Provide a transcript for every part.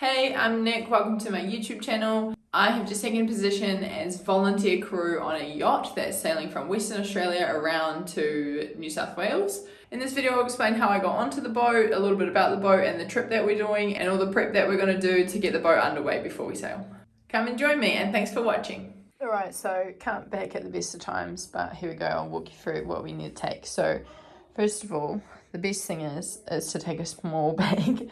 Hey, I'm Nick, welcome to my YouTube channel. I have just taken a position as volunteer crew on a yacht that's sailing from Western Australia around to New South Wales. In this video I'll explain how I got onto the boat, a little bit about the boat and the trip that we're doing, and all the prep that we're going to do to get the boat underway before we sail. Come and join me, and thanks for watching. Alright, so can't back at the best of times, but here we go, I'll walk you through what we need to take. So first of all, the best thing is to take a small bag.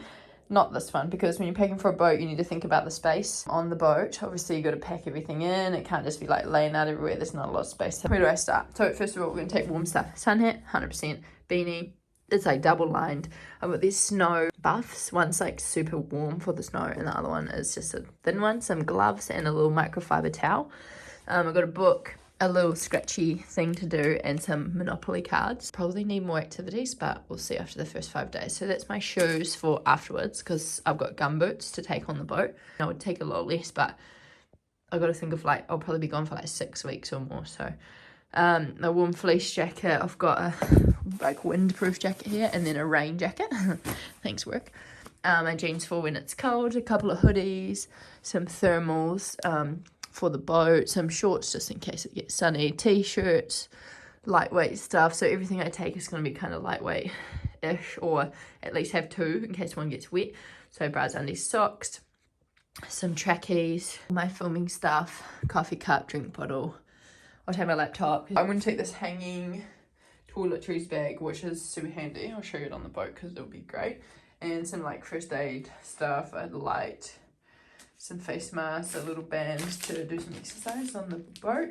Not this one, because when you're packing for a boat, you need to think about the space on the boat. Obviously, you got to pack everything in. It can't just be like laying out everywhere. There's not a lot of space. Where do I start? So first of all, we're going to take warm stuff. Sun hat, 100%. Beanie. It's like double lined. I've got these snow buffs. One's like super warm for the snow, and the other one is just a thin one. Some gloves and a little microfiber towel. I've got a book, a little scratchy thing to do, and some Monopoly cards. Probably need more activities, but we'll see after the first 5 days. So that's my shoes for afterwards, because I've got gum boots to take on the boat. I would take a lot less, but I've got to think of like, I'll probably be gone for like 6 weeks or more. So a warm fleece jacket. I've got a like windproof jacket here, and then a rain jacket. Thanks, work. My jeans for when it's cold, a couple of hoodies, some thermals, for the boat, some shorts just in case it gets sunny, t-shirts, lightweight stuff. So everything I take is going to be kind of lightweight-ish, or at least have two in case one gets wet. So bras, undies, socks, some trackies, my filming stuff, coffee cup, drink bottle. I'll take my laptop. I'm going to take this hanging toiletries bag, which is super handy. I'll show you it on the boat because it'll be great. And some like first aid stuff, a light, some face masks, a little band to do some exercise on the boat,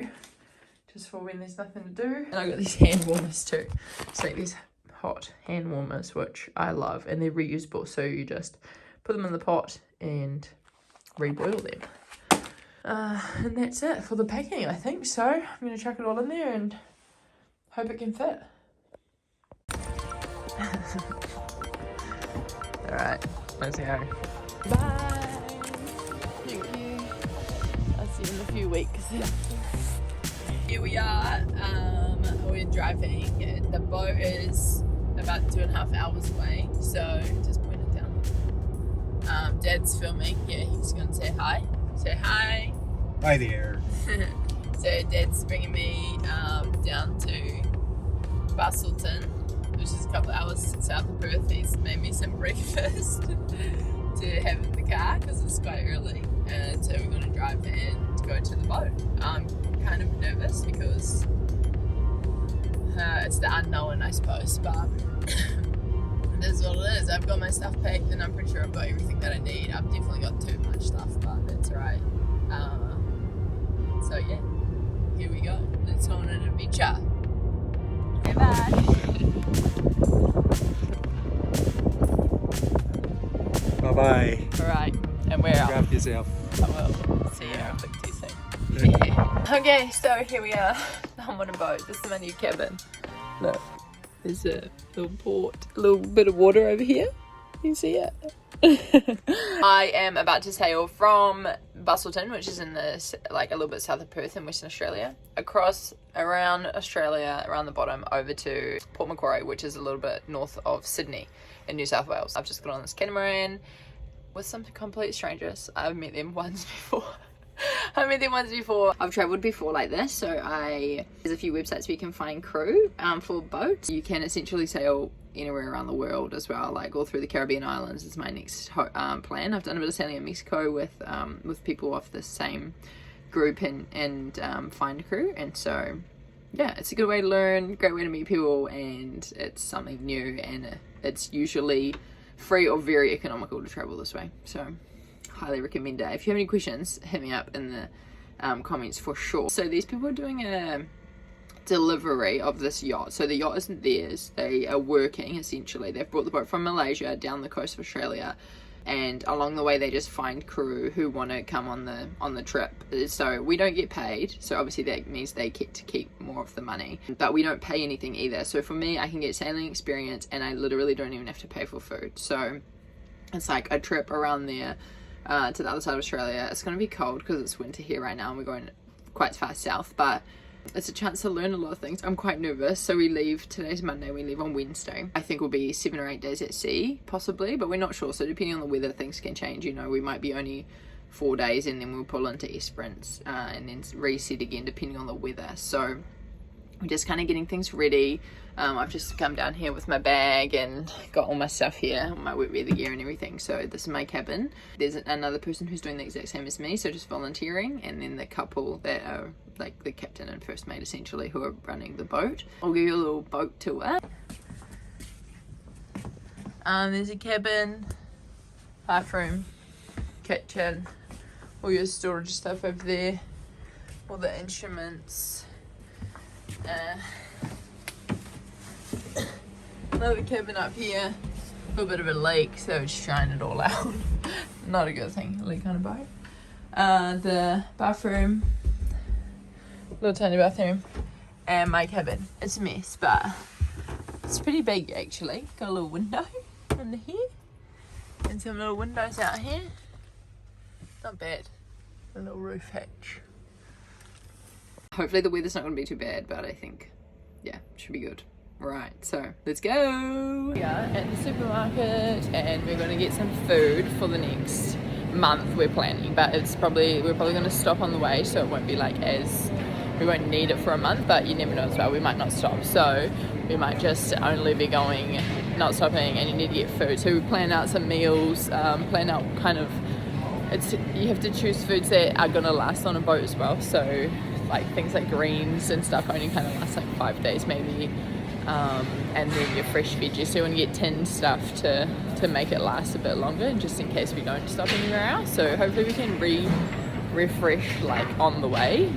just for when there's nothing to do. And I got these hand warmers too. It's like these hot hand warmers, which I love, and they're reusable, so you just put them in the pot and reboil them. And that's it for the packing, I think. So I'm going to chuck it all in there and hope it can fit. Alright, let's go. Bye! I'll see you in a few weeks. Here we are. We're driving. The boat is about 2.5 hours away, so just point it down. Dad's filming. Yeah, he's gonna say hi. Say hi. Hi there. So Dad's bringing me down to Bustleton, which is a couple of hours south of Perth. He's made me some breakfast to have in the car because it's quite early, and so we're going to drive and go to the boat. I'm kind of nervous because it's the unknown, I suppose, but it is what it is. I've got my stuff packed and I'm pretty sure I've got everything that I need. I've definitely got too much stuff, but that's alright. So yeah, here we go. Let's go on an adventure. Okay, bye. Bye-bye. Alright, and we're out. Grab yourself. I will. See you. I'll talk to you soon. Okay, so here we are. I'm on a boat. This is my new cabin. Look, there's a little bit of water over here. You can see it. I am about to sail from Bustleton, which is in the like a little bit south of Perth in Western Australia, across around Australia, around the bottom, over to Port Maquarie, which is a little bit north of Sydney in New South Wales. I've just got on this catamaran with some complete strangers. I've met them once before. I've travelled before like this, so there's a few websites where you can find crew for boats. You can essentially sail anywhere around the world as well, like all through the Caribbean islands is my next plan. I've done a bit of sailing in Mexico with people off the same group and find crew, and so yeah, it's a good way to learn, great way to meet people, and it's something new, and it's usually free or very economical to travel this way, so highly recommend it. If you have any questions, hit me up in the comments for sure. So these people are doing a delivery of this yacht. So the yacht isn't theirs. They are working, essentially. They've brought the boat from Malaysia down the coast of Australia, and along the way they just find crew who want to come on the trip. So we don't get paid, so obviously that means they get to keep more of the money, but we don't pay anything either. So for me, I can get sailing experience and I literally don't even have to pay for food. So it's like a trip around there to the other side of Australia. It's going to be cold because it's winter here right now and we're going quite far south, but it's a chance to learn a lot of things. I'm quite nervous. So we leave, today's Monday, we leave on Wednesday. I think we'll be 7 or 8 days at sea, possibly, but we're not sure. So depending on the weather, things can change. You know, we might be only 4 days and then we'll pull into Esperance and then reset again depending on the weather. So we're just kind of getting things ready. I've just come down here with my bag and got all my stuff here, my wet weather gear and everything. So this is my cabin. There's another person who's doing the exact same as me, so just volunteering, and then the couple that are like the captain and first mate essentially, who are running the boat. I'll give you a little boat tour. There's a cabin, bathroom, kitchen, all your storage stuff over there, all the instruments. Another cabin up here, a little bit of a leak, so it's trying it all out. Not a good thing, a leak on a boat. The bathroom, little tiny bathroom, and my cabin. It's a mess, but it's pretty big actually. Got a little window under here, and some little windows out here. Not bad. A little roof hatch. Hopefully the weather's not going to be too bad, but I think, yeah, it should be good. Right, so let's go. We are at the supermarket and we're going to get some food for the next month we're planning, but we're probably going to stop on the way, so it won't be like we won't need it for a month, but you never know as well, we might not stop, so we might just only be going, not stopping, and you need to get food. So we plan out some meals, plan out kind of, you have to choose foods that are going to last on a boat as well, so like things like greens and stuff only kind of last like 5 days maybe, and then your fresh veggies, so you want to get tinned stuff to make it last a bit longer, just in case we don't stop anywhere else. So hopefully we can refresh like on the way,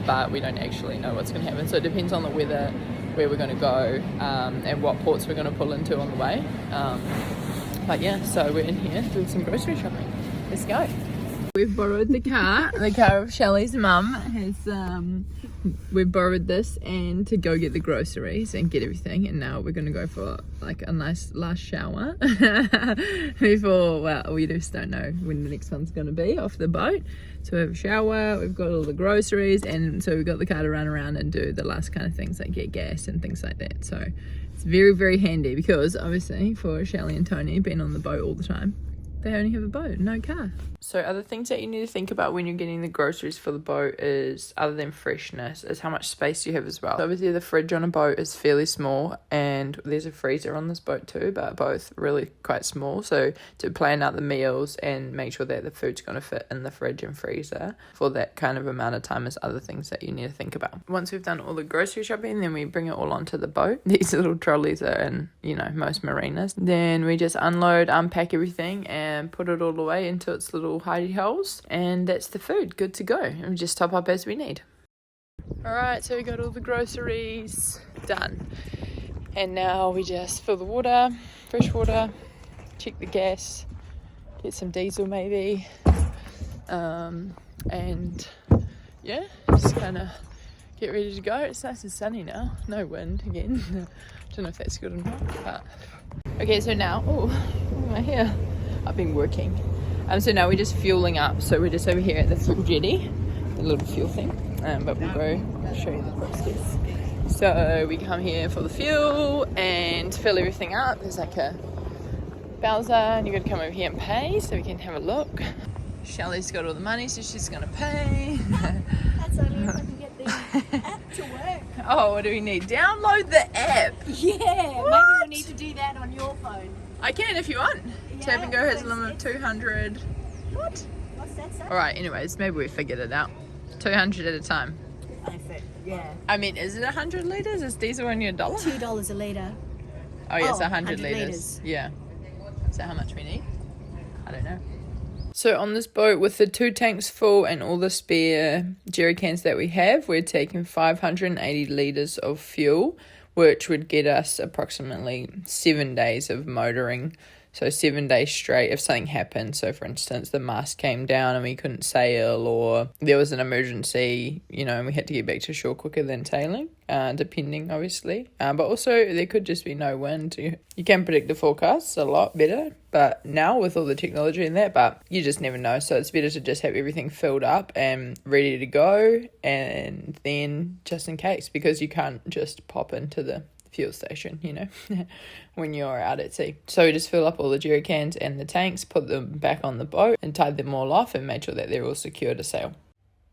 but we don't actually know what's going to happen, so it depends on the weather, where we're going to go, and what ports we're going to pull into on the way, but yeah, so we're in here doing some grocery shopping. Let's go. We've borrowed the car of Shelley's mum has, we've borrowed this and to go get the groceries and get everything, and now we're gonna go for like a nice last shower before, well, we just don't know when the next one's gonna be off the boat. So we have a shower, we've got all the groceries, and so we've got the car to run around and do the last kind of things like get gas and things like that. So it's very, very handy because obviously for Shelley and Tony being on the boat all the time, they only have a boat, no car. So other things that you need to think about when you're getting the groceries for the boat is, other than freshness, is how much space you have as well. So obviously the fridge on a boat is fairly small, and there's a freezer on this boat too, but both really quite small. So to plan out the meals and make sure that the food's going to fit in the fridge and freezer for that kind of amount of time is other things that you need to think about. Once we've done all the grocery shopping, then we bring it all onto the boat. These little trolleys are in, you know, most marinas. Then we just unload, unpack everything, and put it all away into its little hidey holes, and that's the food, good to go, and we just top up as we need. Alright, so we got all the groceries done, and now we just fill the water, fresh water, check the gas, get some diesel maybe, and yeah, just kind of get ready to go. It's nice and sunny now, no wind again. Don't know if that's good or not, but okay, so now, my hair, I've been working. So now we're just fueling up. So we're just over here at the fuel jetty, the little fuel thing. But we'll go show you the process. So we come here for the fuel and fill everything up. There's like a bowser, and you've got to come over here and pay so we can have a look. Shelley's got all the money, so she's gonna pay. That's only if I can get the app to work. Oh, what do we need? Download the app. Yeah, What? maybe we'll need to do that on your phone. I can if you want. Yeah, Tap and Go has a limit of 200. What? What's that say? Alright, anyways, maybe we figured it out. 200 at a time. Yeah. I mean, is it 100 litres? Is diesel only $1? $2 a litre. Oh yes, 100 100 litres. Yeah. Is that how much we need? I don't know. So on this boat with the 2 tanks full and all the spare jerry cans that we have, we're taking 580 litres of fuel, which would get us approximately 7 days of motoring. So 7 days straight if something happened. So for instance, the mast came down and we couldn't sail, or there was an emergency, you know, and we had to get back to shore quicker than sailing, depending obviously. But also there could just be no wind. You can predict the forecasts a lot better, but now with all the technology and that, but you just never know. So it's better to just have everything filled up and ready to go, and then just in case, because you can't just pop into the fuel station, you know, when you're out at sea. So we just fill up all the jerry cans and the tanks, put them back on the boat and tied them all off and made sure that they're all secure to sail.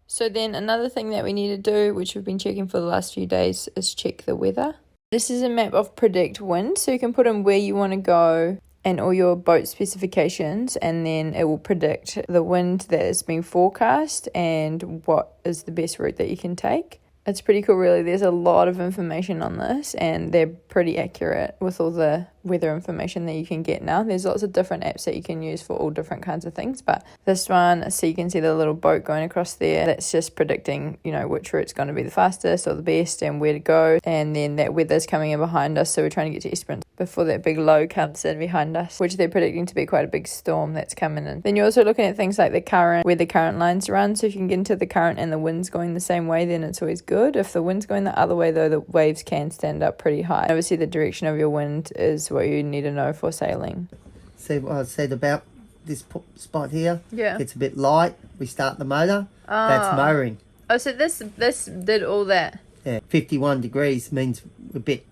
So then another thing that we need to do, which we've been checking for the last few days, is check the weather. This is a map of predict wind, so you can put in where you want to go and all your boat specifications, and then it will predict the wind that is being forecast and what is the best route that you can take. It's pretty cool, really. There's a lot of information on this, and they're pretty accurate with all the weather information that you can get now. There's lots of different apps that you can use for all different kinds of things, but this one, so you can see the little boat going across there, that's just predicting, you know, which route's going to be the fastest or the best and where to go. And then that weather's coming in behind us, so we're trying to get to Esperance before that big low comes in behind us, which they're predicting to be quite a big storm that's coming in. Then you're also looking at things like the current, where the current lines run, so if you can get into the current and the wind's going the same way, then it's always good. If the wind's going the other way, though, the waves can stand up pretty high. Obviously the direction of your wind is what you need to know for sailing. See what I said about this spot here? Yeah. It's a bit light. We start the motor. That's motoring. Oh, so this did all that. Yeah, 51 degrees means a bit,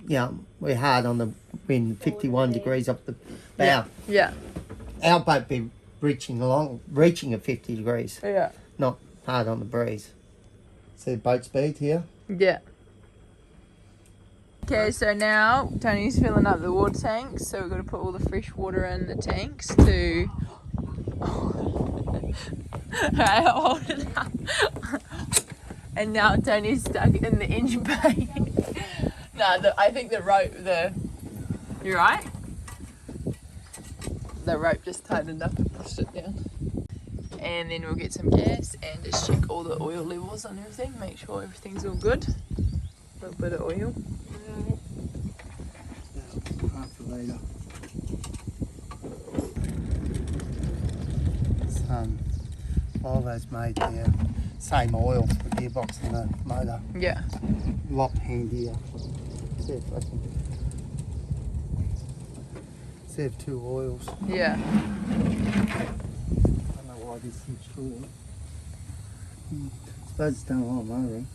you know, we're hard on the wind, 51 degrees up the bow. Yeah. Our boat be reaching at 50 degrees. Yeah. Not hard on the breeze. See boat speed here? Yeah. Okay, so now Tony's filling up the water tanks, so we've got to put all the fresh water in the tanks to... Right, hold it up. And now Tony's stuck in the engine bay. No, I think the rope, you're right? The rope just tightened up and pushed it down. And then we'll get some gas and just check all the oil levels on everything, make sure everything's all good. A little bit of oil. Half a litre. Some Volvo's made there. Same oil, the gearbox and the motor. Yeah. Lot handier. See if I can. Save 2 oils. Yeah. I don't know why this is short. Suppose it's done a lot of motoring.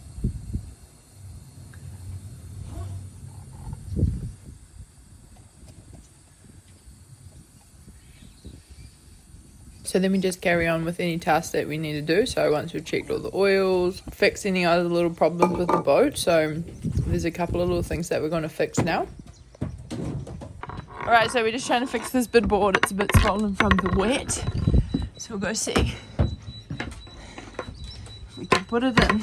So then we just carry on with any tasks that we need to do. So once we've checked all the oils, fix any other little problems with the boat. So there's a couple of little things that we're going to fix now. Alright, so we're just trying to fix this bid board. It's a bit swollen from the wet. So we'll go see if we can put it in.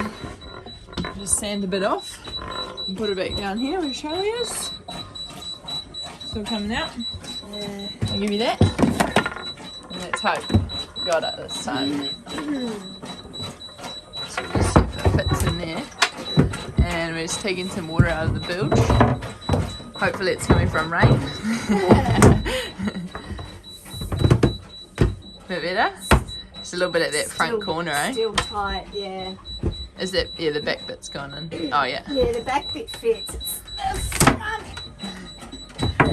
Just sand a bit off and put it back down here where Charlie is. Still coming out. I'll give you that. And let's hope we got it this time. So we'll just see if it fits in there. And we're just taking some water out of the bilge. Hopefully it's coming from rain. Bit better? Just a little bit at that front corner, eh? Still tight, yeah. Is it? Yeah, the back bit's gone in. Oh, yeah. Yeah, the back bit fits. It's the front.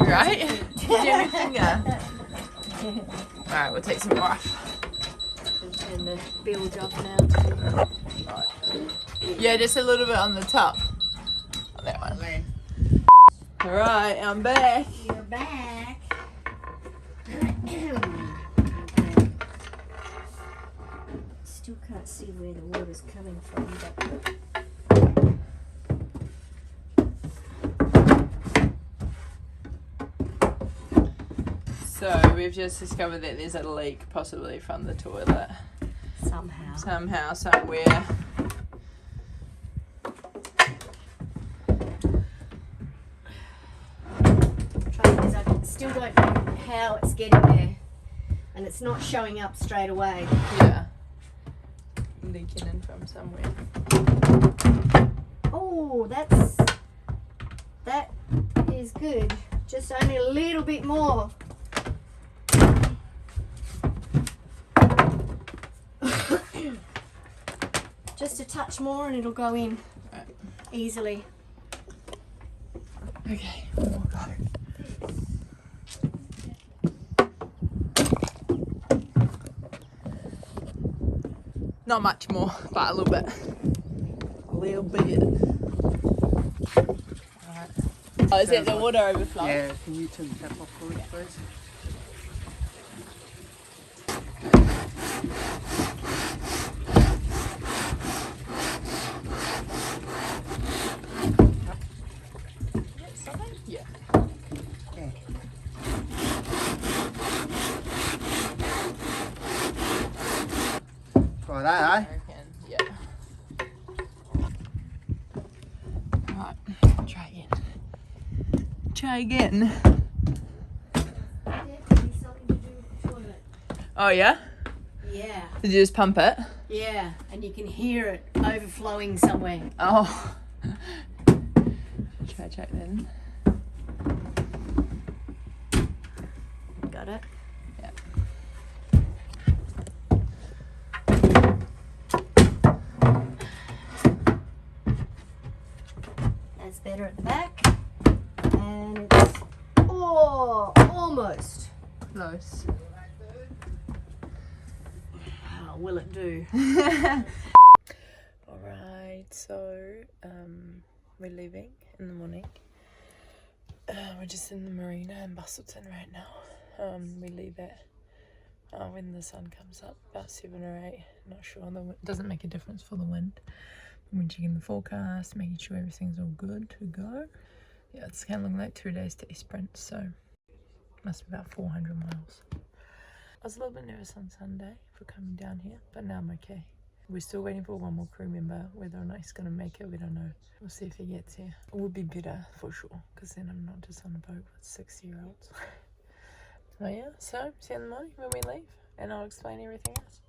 Right? Do you have your finger? Alright, we'll take some more off. And the bilge off now. Yeah, just a little bit on the top. On that one. Alright, I'm back. You're back. Still can't see where the water's coming from, but So we've just discovered that there's a leak, possibly from the toilet. somehow, somewhere. Trouble is, I still don't know how it's getting there, and it's not showing up straight away. Yeah. Leaking in from somewhere. Oh, that is good. Just only a little bit more. Just a touch more and it'll go in Right. easily. Okay, one more go. Not much more, but a little bit. A little bit. Alright. Oh, is that the water overflow? Yeah, can you turn the tap off for us, please? Something? Yeah. Yeah. Try that, eh? I reckon, yeah. Right, try again. Try again. Definitely something to do with the toilet. Oh yeah? Yeah, Did you just pump it? yeah, and you can hear it overflowing somewhere. Oh. Try check then. Got it? Yeah. That's better at the back. And it's, oh, almost. Close. How will it do? Alright, so we're leaving in the morning. We're just in the marina in Bustleton right now. We leave at when the sun comes up, about 7 or 8. Not sure. It doesn't make a difference for the wind. When checking the forecast, making sure everything's all good to go. Yeah, it's kind of looking like 2 days to Sprint, so must be about 400 miles. I was a little bit nervous on Sunday for coming down here, but now I'm okay. We're still waiting for one more crew member. Whether or not he's going to make it, we don't know. We'll see if he gets here. It would be better for sure, because then I'm not just on a boat with 6-year-olds. Oh yeah, so see you in the morning when we leave, and I'll explain everything else.